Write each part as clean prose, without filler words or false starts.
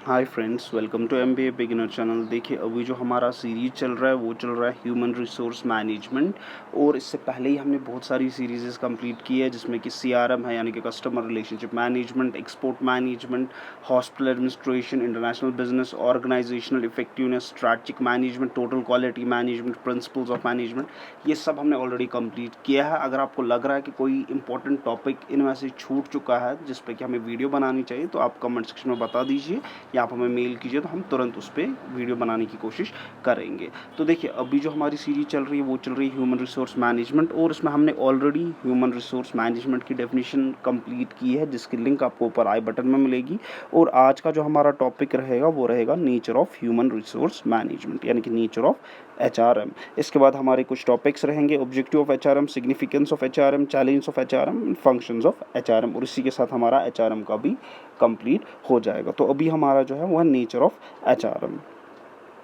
Hi friends, welcome to MBA beginner channel. देखिए, अभी जो हमारा सीरीज चल रहा है वो चल रहा है ह्यूमन रिसोर्स मैनेजमेंट। और इससे पहले ही हमने बहुत सारी सीरीज़ कंप्लीट की है, जिसमें कि सीआरएम है यानी कि customer relationship management, export management, hospital administration, international business, organisational effectiveness, strategic management, total quality management, principles of management. ये सब हमने ऑलरेडी कंप्लीट किया है। अगर आपको लग रहा है कि कोई इंपॉर्टेंट टॉपिक इनमें से छूट चुका है जिस पे कि हमें वीडियो बनानी चाहिए, तो आप कमेंट सेक्शन में बता दीजिए या आप हमें मेल कीजिए, तो हम तुरंत उस पर वीडियो बनाने की कोशिश करेंगे। तो देखिए, अभी जो हमारी सीरीज चल रही है वो चल रही है ह्यूमन रिसोर्स मैनेजमेंट, और इसमें हमने ऑलरेडी ह्यूमन रिसोर्स मैनेजमेंट की डेफिनेशन कंप्लीट की है, जिसकी लिंक आपको ऊपर आई बटन में मिलेगी। और आज का जो हमारा टॉपिक रहेगा वो रहेगा nature of human resource management, यानी कि नेचर ऑफ एचआरएम। इसके बाद हमारे कुछ टॉपिक्स रहेंगे: objective of HRM, significance of HRM, challenge of HRM, functions of HRM. और इसी के साथ हमारा एचआरएम का भी कंप्लीट हो जाएगा। तो अभी हमारा जो है वो है नेचर ऑफ एचआरएम।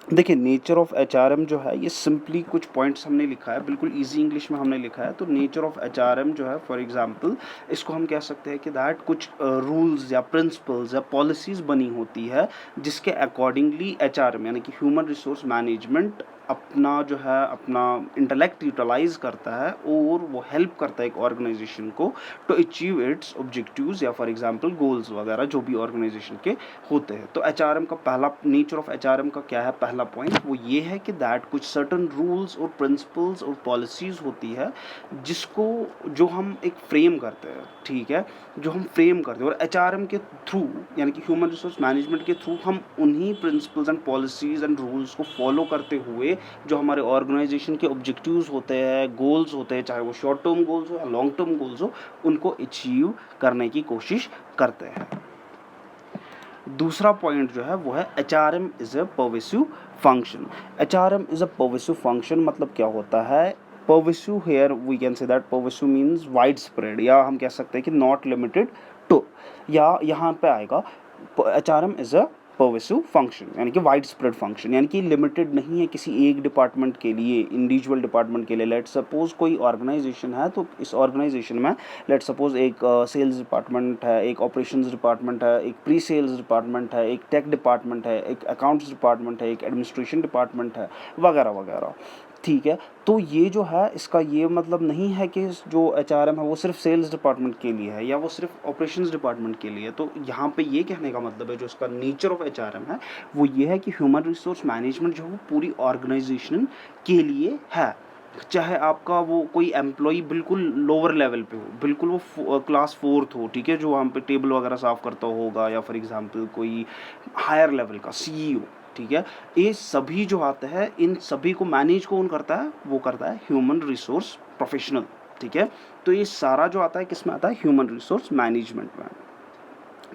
देखिए, नेचर ऑफ एचआरएम जो है ये सिंपली कुछ पॉइंट्स हमने लिखा है, बिल्कुल इजी इंग्लिश में हमने लिखा है। तो नेचर ऑफ एचआरएम जो है, फॉर एग्जांपल, इसको हम कह सकते हैं कि दैट कुछ रूल्स या प्रिंसिपल्स या पॉलिसीज बनी होती है जिसके अकॉर्डिंगली एचआरएम यानी कि ह्यूमन रिसोर्स मैनेजमेंट अपना जो है अपना इंटेलेक्ट यूटिलाइज करता है, और वो हेल्प करता है एक ऑर्गेनाइजेशन को टू अचीव इट्स ऑब्जेक्टिव्स या फॉर एग्जांपल गोल्स वगैरह जो भी ऑर्गेनाइजेशन के होते हैं। तो एचआरएम का पहला, नेचर ऑफ एचआरएम का क्या है, पहला पॉइंट वो ये है कि दैट कुछ सर्टन रूल्स और प्रिंसिपल्स और पॉलिसीज होती है जिसको जो हम एक फ्रेम करते हैं, ठीक है, जो हम फ्रेम करते हैं। और एचआरएम के थ्रू यानी कि ह्यूमन रिसोर्स मैनेजमेंट के थ्रू हम उन्हीं principles and policies and rules को फॉलो करते हुए जो हमारे ऑर्गेनाइजेशन के ऑब्जेक्टिव्स होते हैं, गोल्स होते हैं, चाहे वो शॉर्ट टर्म गोल्स हो या लॉन्ग टर्म गोल्स हो, उनको अचीव करने की कोशिश करते हैं। दूसरा पॉइंट जो है वो है HRM is a pervasive function. HRM is a pervasive function मतलब क्या होता है? Pervasive, here we can say that pervasive means wide spread, या हम कह सकते हैं कि नॉट लिमिटेड टू, या यहाँ पे आएगा HRM is a pervasive function यानी कि वाइड स्प्रेड फंक्शन, यानी कि लिमिटेड नहीं है किसी एक डिपार्टमेंट के लिए, इंडिविजुअल डिपार्टमेंट के लिए। लेट सपोज कोई ऑर्गेनाइजेशन है, तो इस ऑर्गेनाइजेशन में लेट सपोज एक सेल्स डिपार्टमेंट है, एक ऑपरेशंस डिपार्टमेंट है, एक प्री सेल्स डिपार्टमेंट है, एक टेक डिपार्टमेंट है, एक अकाउंट्स डिपार्टमेंट है, एक एडमिनिस्ट्रेशन डिपार्टमेंट है, वगैरह वगैरह, ठीक है। तो ये जो है, इसका ये मतलब नहीं है कि जो एचआरएम है वो सिर्फ सेल्स डिपार्टमेंट के लिए है या वो सिर्फ ऑपरेशंस डिपार्टमेंट के लिए। तो यहाँ पे ये कहने का मतलब है, जो इसका नेचर ऑफ एचआरएम है वो ये है कि ह्यूमन रिसोर्स मैनेजमेंट जो है वो पूरी ऑर्गेनाइजेशन के लिए है। चाहे आपका वो कोई एम्प्लॉई बिल्कुल लोअर लेवल पे हो, बिल्कुल वो क्लास 4th हो, ठीक है, जो वहाँ पे टेबल वगैरह साफ़ करता होगा, या फॉर एग्जांपल कोई हायर लेवल का सीईओ, ठीक है, ये सभी जो आते हैं, इन सभी को मैनेज कौन करता है? वो करता है ह्यूमन रिसोर्स प्रोफेशनल, ठीक है। तो ये सारा जो आता है किस में आता है? ह्यूमन रिसोर्स मैनेजमेंट में,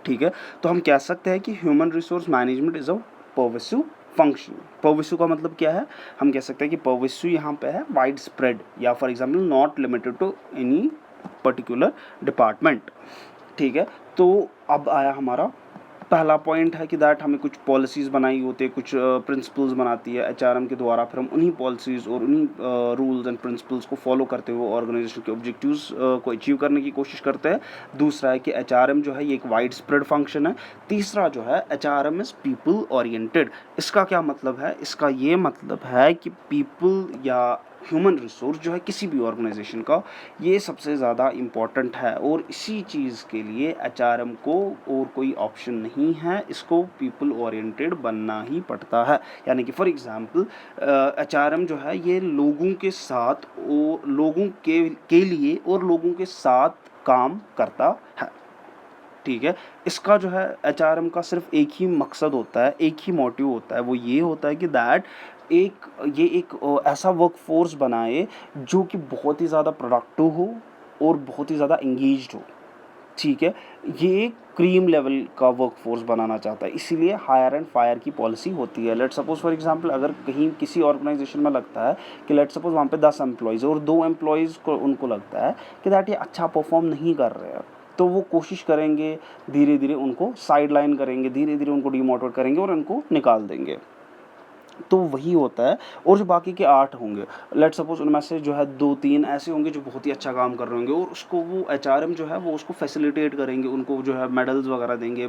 ठीक है। तो हम कह सकते हैं कि human resource management is a pervasive function. Pervasive का मतलब क्या है? हम कह सकते हैं कि पर्वेसिव यहाँ पे है वाइड स्प्रेड, या for example not limited to any particular department, ठीक है। तो अब आया हमारा पहला पॉइंट है कि दैट हमें कुछ पॉलिसीज़ बनाई होती है, कुछ प्रिंसिपल्स बनाती है एचआरएम के द्वारा, फिर हम उन्हीं पॉलिसीज़ और उन्हीं रूल्स एंड प्रिंसिपल्स को फॉलो करते हुए ऑर्गेनाइजेशन के ऑब्जेक्टिव्स को अचीव करने की कोशिश करते हैं। दूसरा है कि एचआरएम जो है ये एक वाइड स्प्रेड फंक्शन है। तीसरा जो है, एचआरएम इज़ पीपल ओरिएंटेड। इसका क्या मतलब है? इसका ये मतलब है कि पीपल या ह्यूमन रिसोर्स जो है किसी भी ऑर्गेनाइजेशन का, ये सबसे ज़्यादा इम्पॉर्टेंट है, और इसी चीज़ के लिए एचआरएम को और कोई ऑप्शन नहीं है, इसको पीपल ओरिएंटेड बनना ही पड़ता है। यानी कि फॉर एग्जांपल एचआरएम जो है ये लोगों के साथ और लोगों के लिए और लोगों के साथ काम करता है, ठीक है। इसका जो है एचआरएम का सिर्फ एक ही मकसद होता है, एक ही मोटिव होता है, वो ये होता है कि दैट ये एक ऐसा वर्क फोर्स बनाए जो कि बहुत ही ज़्यादा प्रोडक्टिव हो और बहुत ही ज़्यादा एंगेज्ड हो, ठीक है। ये एक क्रीम लेवल का वर्क फोर्स बनाना चाहता है, इसीलिए हायर एंड फायर की पॉलिसी होती है। लेट सपोज फॉर एग्जांपल, अगर कहीं किसी ऑर्गेनाइजेशन में लगता है कि लेट सपोज वहाँ पे 10 एम्प्लॉयज़ और 2 एम्प्लॉयज़ को उनको लगता है कि दैट ये अच्छा परफॉर्म नहीं कर रहे हैं, तो वो कोशिश करेंगे, धीरे धीरे उनको साइड लाइन करेंगे, धीरे धीरे उनको डीमोटिवेट करेंगे और उनको निकाल देंगे। तो वही होता है। और जो बाकी के 8 होंगे, लेट्स सपोज़ उनमें से जो है 2-3 ऐसे होंगे जो बहुत ही अच्छा काम कर रहे होंगे और उसको वो एचआरएम जो है वो उसको फैसिलिटेट करेंगे, उनको जो है मेडल्स वगैरह देंगे,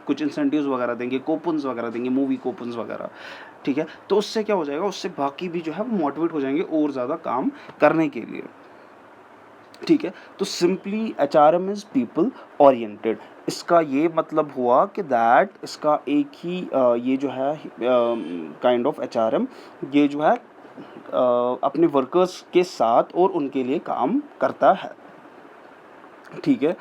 कुछ इंसेंटिव्स वगैरह देंगे, कूपन्स वगैरह देंगे, मूवी कूपन्स वगैरह, ठीक है? तो उससे क्या हो जाएगा, उससे बाकी भी जो है वो मोटिवेट हो जाएंगे और ज़्यादा काम करने के लिए, ठीक है? तो simply HRM is people oriented. इसका ये मतलब हुआ कि दैट इसका एक ही ये जो है काइंड ऑफ एचआरएम, ये जो है अपने वर्कर्स के साथ और उनके लिए काम करता है, ठीक है?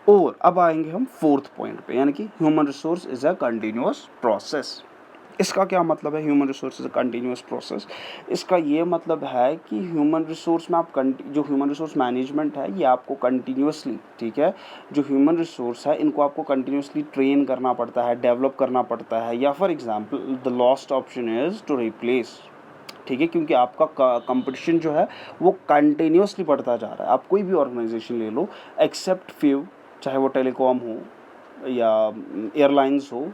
और अब आएंगे हम फोर्थ पॉइंट पे, यानी कि human resource is a continuous process. इसका क्या मतलब है, human resource is a continuous process? इसका ये मतलब है कि ह्यूमन रिसोर्स में आप जो ह्यूमन रिसोर्स मैनेजमेंट है ये आपको कंटिन्यूअसली, ठीक है, जो ह्यूमन रिसोर्स है इनको आपको कंटिन्यूअसली ट्रेन करना पड़ता है, डेवलप करना पड़ता है, या for example the last option is to replace, ठीक है? क्योंकि आपका कंपटीशन जो है वो कंटिन्यूअसली बढ़ता जा रहा है। आप कोई भी ऑर्गेनाइजेशन ले लो एक्सेप्ट फ्यू, चाहे वो टेलीकॉम हो या एयरलाइंस हो,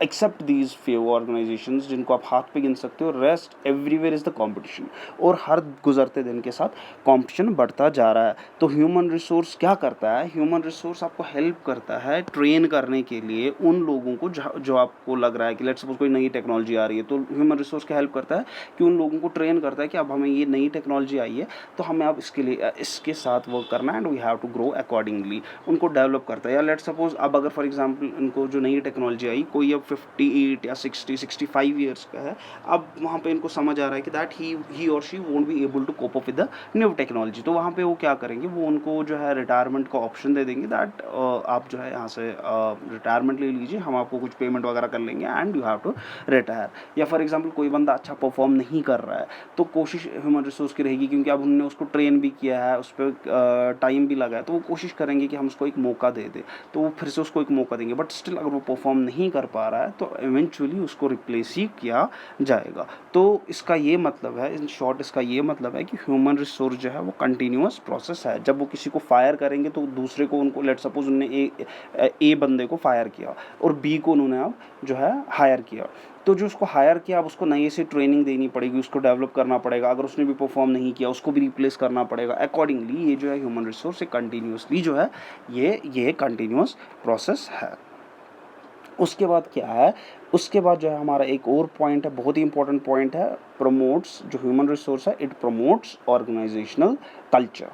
एक्सेप्ट दीज फ्यू ऑर्गेनाइजेशंस जिनको आप हाथ पे गिन सकते हो, rest everywhere is the competition. और हर गुजरते दिन के साथ कंपटीशन बढ़ता जा रहा है। तो ह्यूमन रिसोर्स क्या करता है, ह्यूमन रिसोर्स आपको हेल्प करता है ट्रेन करने के लिए उन लोगों को जो आपको लग रहा है कि लेट्स सपोज कोई नई टेक्नोलॉजी आ रही है, तो ह्यूमन रिसोर्स क्या हेल्प करता है कि उन लोगों को ट्रेन करता है कि अब हमें ये नई टेक्नोलॉजी आई है तो हमें अब इसके लिए इसके साथ वर्क करना है and we have to grow accordingly, उनको डेवलप करता है। या लेट्स सपोज अब अगर फॉर एग्जांपल इनको जो नई टेक्नोलॉजी आई, कोई अब 58 या 60-65 ईयर्स का है, अब वहाँ पे इनको समझ आ रहा है कि that he or she won't be able to cope up with the new technology, तो वहाँ पे वो क्या करेंगे, वो उनको जो है रिटायरमेंट का ऑप्शन दे देंगे दैट आप जो है यहाँ से रिटायरमेंट ले लीजिए, हम आपको कुछ पेमेंट वगैरह कर लेंगे and you have to retire. या फॉर एग्जांपल कोई बंदा अच्छा परफॉर्म नहीं कर रहा है तो कोशिश ह्यूमन रिसोर्स की रहेगी, क्योंकि अब उन्होंने उसको ट्रेन भी किया है, उस पर टाइम भी लगा है, तो वो कोशिश करेंगे कि हम उसको एक मौका दे दें, तो वो फिर से उसको एक मौका देंगे। बट स्टिल अगर वो परफॉर्म नहीं कर पा रहा है तो इवेंचुअली उसको रिप्लेस ही किया जाएगा। तो इसका ये मतलब है, इन शॉर्ट इसका ये मतलब है कि ह्यूमन रिसोर्स जो है वो कंटिन्यूअस प्रोसेस है। जब वो किसी को फायर करेंगे तो दूसरे को, उनको लेट सपोज उन्होंने ए बंदे को फायर किया और बी को उन्होंने अब जो है हायर किया, तो जो उसको हायर किया अब उसको नई से ट्रेनिंग देनी पड़ेगी, उसको डेवलप करना पड़ेगा, अगर उसने भी परफॉर्म नहीं किया उसको भी रिप्लेस करना पड़ेगा अकॉर्डिंगली। ये जो है ह्यूमन रिसोर्स कंटिन्यूसली जो है ये कंटिन्यूस प्रोसेस है। उसके बाद क्या है, उसके बाद जो है हमारा एक और पॉइंट है, बहुत ही इंपॉर्टेंट पॉइंट है, प्रमोट्स, जो ह्यूमन रिसोर्स है इट प्रमोट्स ऑर्गेनाइजेशनल कल्चर,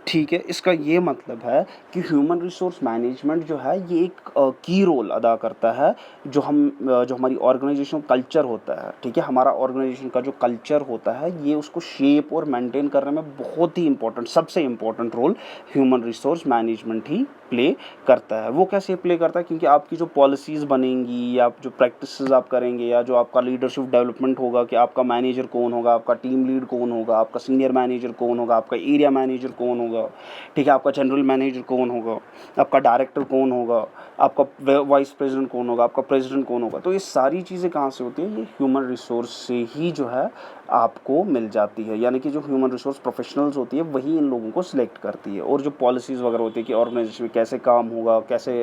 ठीक है? इसका ये मतलब है कि ह्यूमन रिसोर्स मैनेजमेंट जो है ये एक की रोल अदा करता है, जो हमारी ऑर्गेनाइजेशन कल्चर होता है, ठीक है? हमारा ऑर्गेनाइजेशन का जो कल्चर होता है ये उसको शेप और मेंटेन करने में बहुत ही इंपॉर्टेंट, सबसे important role human resource management ही प्ले करता है। वो कैसे प्ले करता है, क्योंकि आपकी जो पॉलिसीज़ बनेंगी या जो प्रैक्टिसेस आप करेंगे या जो आपका लीडरशिप डेवलपमेंट होगा कि आपका मैनेजर कौन होगा, आपका टीम लीड कौन होगा, आपका सीनियर मैनेजर कौन होगा, आपका एरिया मैनेजर कौन होगा, ठीक है, आपका जनरल मैनेजर कौन होगा, आपका डायरेक्टर कौन होगा, आपका वाइस प्रेसिडेंट कौन होगा, आपका प्रेसिडेंट कौन होगा, तो ये सारी चीज़ें कहाँ से होती है, ये ह्यूमन रिसोर्स से ही जो है आपको मिल जाती है। यानी कि जो ह्यूमन रिसोर्स प्रोफेशनल्स होती है वही इन लोगों को सिलेक्ट करती है। और जो पॉलिसीज़ वगैरह होती है कि ऑर्गेनाइजेशन में कैसे काम होगा, कैसे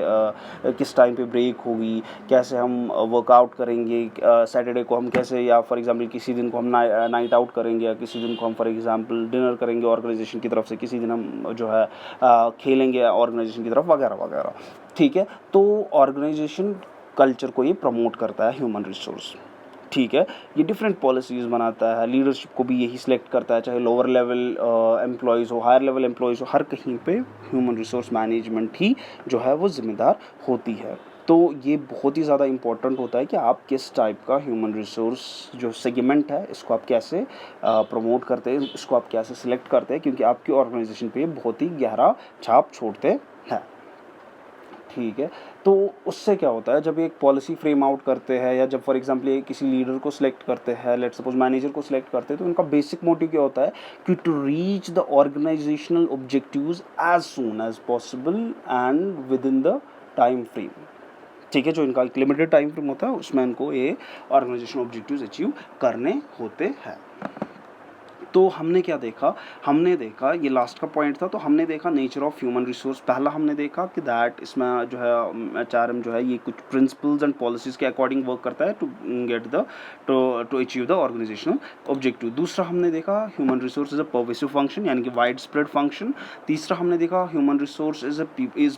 किस टाइम पे ब्रेक होगी, कैसे हम वर्कआउट करेंगे, सैटरडे को हम कैसे, या फॉर एग्जांपल किसी दिन को हम नाइट आउट करेंगे, या किसी दिन को हम फॉर एग्जांपल डिनर करेंगे ऑर्गेनाइजेशन की तरफ से, किसी दिन हम जो है खेलेंगे ऑर्गेनाइजेशन की तरफ, वगैरह वगैरह, ठीक है? तो ऑर्गेनाइजेशन कल्चर को ये प्रमोट करता है ह्यूमन रिसोर्स, ठीक है? ये डिफरेंट पॉलिसीज़ बनाता है, लीडरशिप को भी यही सिलेक्ट करता है, चाहे लोअर लेवल एम्प्लॉयज़ हो, हायर लेवल एम्प्लॉयज़ हो, हर कहीं पे ह्यूमन रिसोर्स मैनेजमेंट ही जो है वो ज़िम्मेदार होती है। तो ये बहुत ही ज़्यादा इम्पोर्टेंट होता है कि आप किस टाइप का ह्यूमन रिसोर्स जो सेगमेंट है इसको आप कैसे प्रमोट करते हैं, इसको आप कैसे सिलेक्ट करते हैं, क्योंकि आपकी ऑर्गेनाइजेशन पे बहुत ही गहरा छाप छोड़ते हैं, ठीक है? तो उससे क्या होता है, जब एक पॉलिसी फ्रेम आउट करते हैं या जब फॉर एग्जांपल ये किसी लीडर को सिलेक्ट करते हैं, लेट्स सपोज मैनेजर को सिलेक्ट करते हैं, तो उनका बेसिक मोटिव क्या होता है कि to reach the organisational objectives as soon as possible and within the time frame, ठीक है? जो इनका एक लिमिटेड टाइम फ्रेम होता है उसमें इनको ये ऑर्गेनाइजेशनल ऑब्जेक्टिव्स अचीव करने होते हैं, तो हमने क्या देखा, हमने देखा ये लास्ट का पॉइंट था, तो हमने देखा नेचर ऑफ ह्यूमन रिसोर्स। पहला हमने देखा कि दैट इसमें जो है एचआरएम जो है ये कुछ प्रिंसिपल्स एंड पॉलिसीज के अकॉर्डिंग वर्क करता है to get the to achieve the organisational objective. दूसरा हमने देखा human resource is a pervasive function यानी कि वाइड स्प्रेड फंक्शन। तीसरा हमने देखा human resource is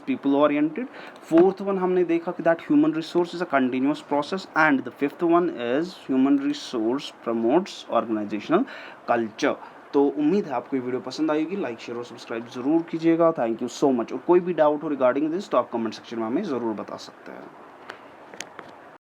people oriented. Fourth one हमने देखा कि that human resource is a continuous process and the fifth one is human resource promotes organisational culture. तो उम्मीद है आपको ये वीडियो पसंद आएगी, लाइक शेयर और सब्सक्राइब जरूर कीजिएगा। Thank you so much. और कोई भी डाउट हो रिगार्डिंग दिस तो आप कमेंट सेक्शन में हमें ज़रूर बता सकते हैं।